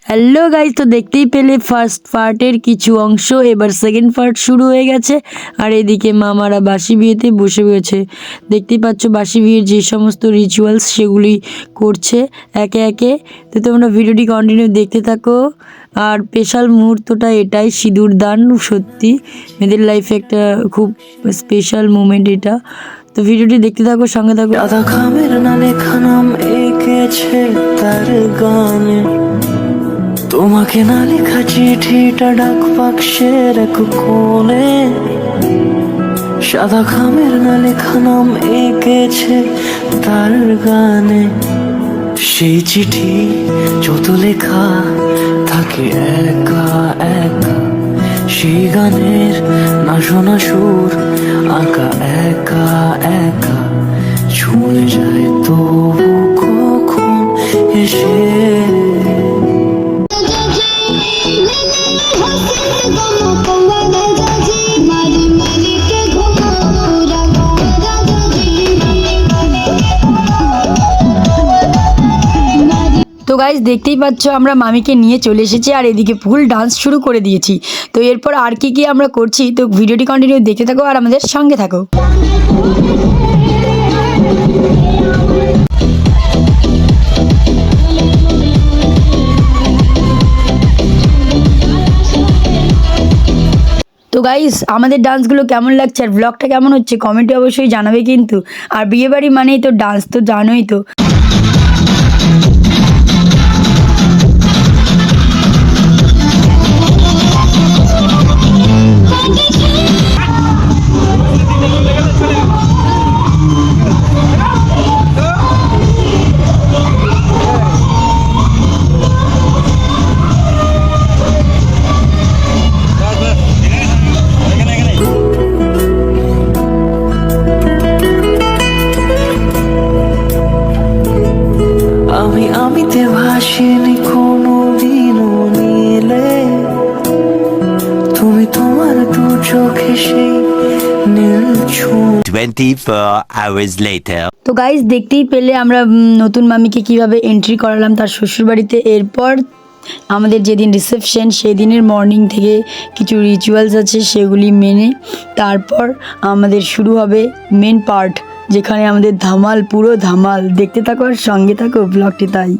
Hello guys, তো দেখতেই পেলে ফার্স্ট পার্টের কিছু অংশ। এবার সেকেন্ড পার্ট শুরু হয়ে গেছে। আর এদিকে মামারা বাসি বিয়েতে বসে রয়েছে। দেখতেই পাচ্ছ বাসি বিয়ের যে সমস্ত রিচুয়ালস সেগুলি করছে একে একে। তো তোমরা ভিডিওটি কন্টিনিউ দেখতে থাকো। আর স্পেশাল মুহূর্তটা এটাই, সিঁদুর দান। সত্যি মেয়েদের লাইফে একটা খুব স্পেশাল মুমেন্ট এটা। তো ভিডিওটি দেখতে থাকো, সঙ্গে থাকো। আধা খামের না লেখা নাম এঁকেছে তার গানে, তোমাকে না লেখা চিঠিটা ডাক বাক্সের এক কোণে। সাদা খামের না লেখা নাম এঁকেছে তার গানে, সেই চিঠি যত লেখা থাকে একা একা, সেই গানের না শোনা সুর আঁকা একা একা, চলে যায় তবু কখন এসে। তো গাইজ দেখতেই পাচ্ছ আমরা মামিকে নিয়ে চলে এসেছি আর এদিকে ফুল ডান্স শুরু করে দিয়েছি। তো এরপর আর কি কি আমরা করছি, তো ভিডিওটি কন্টিনিউ দেখতে থাকো আর আমাদের সঙ্গে থাকো। তো গাইস আমাদের ডান্সগুলো কেমন লাগছে আর ব্লগটা কেমন হচ্ছে কমেন্টে অবশ্যই জানাবে কিন্তু। আর বিয়েবাড়ি মানেই তো ডান্স, তো জানোই তো। আমিতে ভাসিনি কোনো দিনও নীলে, তুমি তোমার দু চোখে সেই নীল ছুঁ। 24 hours later. তো গাইস দেখতেই পেলে আমরা নতুন মামিকে কিভাবে এন্ট্রি করালাম তার শ্বশুরবাড়িতে। এরপর আমাদের যেদিন রিসেপশন সেই দিনের মর্নিং থেকে কিছু রিচুয়ালস আছে সেগুলি মেনে তারপর আমাদের শুরু হবে মেন পার্ট, যেখানে আমাদের ধামাল, পুরো ধামাল। দেখতে থাকো আর সঙ্গে থাকো ব্লগটি তাই।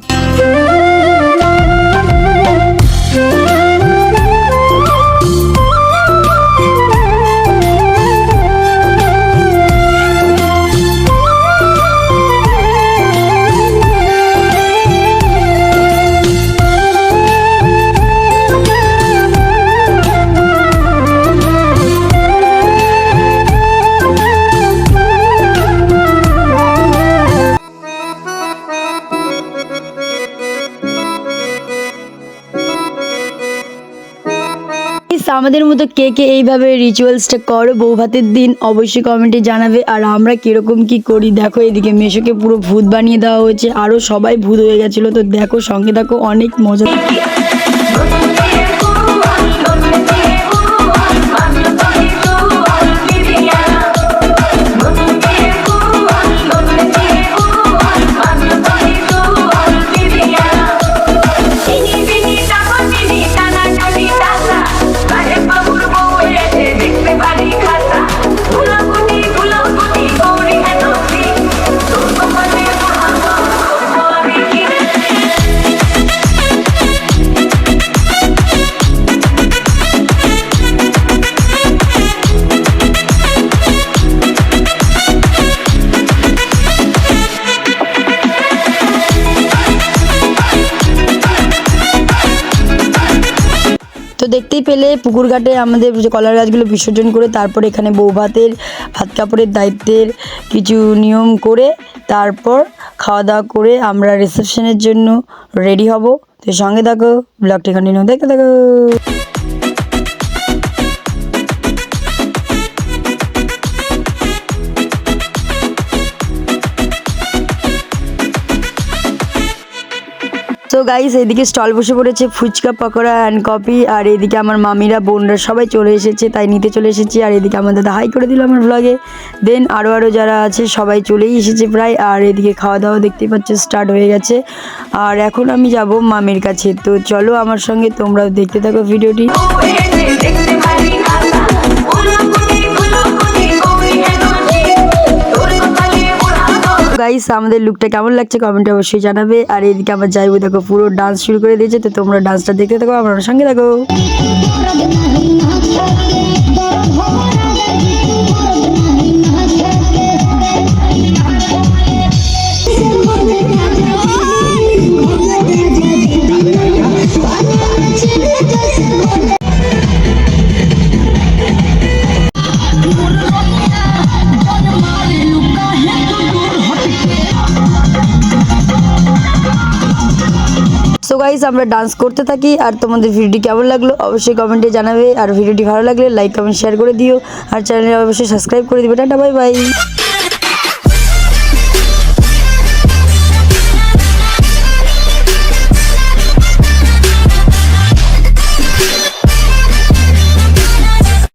আমাদের মতো কে কে এইভাবে রিচুয়ালসটা করো বউ ভাতের দিন অবশ্যই কমেন্টে জানাবে। আর আমরা কিরকম কি করি দেখো, এদিকে মেশোকে পুরো ভূত বানিয়ে দেওয়া হয়েছে, আরও সবাই ভূত হয়ে গেছিলো। তো দেখো, সঙ্গে দেখো, অনেক মজা। তো দেখতেই পেলে পুকুর ঘাটে আমাদের যে কলার গাছগুলো বিসর্জন করে তারপর এখানে বউ ভাতের ভাত কাপড়ের দায়িত্বের কিছু নিয়ম করে তারপর খাওয়া দাওয়া করে আমরা রিসেপশনের জন্য রেডি হব। তো সঙ্গে থাকো, ব্লগটি কন্টিনিউ দেখতে থাকো। তো গাইস এদিকে স্টল বসে পড়েছে ফুচকা পকোড়া অ্যান্ড কফি, আর এদিকে আমার মামিরা বোনরা সবাই চলে এসেছে, তাই নিতে চলে এসেছি। আর এদিকে আমার দাদা হাই করে দিল আমার ব্লগে। দেন আরও যারা আছে সবাই চলেই এসেছে প্রায়। আর এদিকে খাওয়া দাওয়া দেখতে পাচ্ছ স্টার্ট হয়ে গেছে। আর এখন আমি যাব মামির কাছে, তো চলো আমার সঙ্গে, তোমরাও দেখতে থাকো ভিডিওটি। গাইস আমাদের লুকটা কেমন লাগছে কমেন্টে অবশ্যই জানাবে। আর এদিকে আমার যাইবো দেখো পুরো ডান্স শুরু করে দিয়েছে, তো তোমরা ডান্সটা দেখতে থাকো, আমার সঙ্গে থাকো। সো গাইস আমরা ডান্স করতে থাকি। আর তোমাদের ভিডিওটি কেমন লাগলো অবশ্যই কমেন্টে জানাবে। আর ভিডিওটি ভালো লাগলে লাইক কমেন্ট শেয়ার করে দিও, আর চ্যানেলে অবশ্যই সাবস্ক্রাইব করে দিবে। Tata bye bye.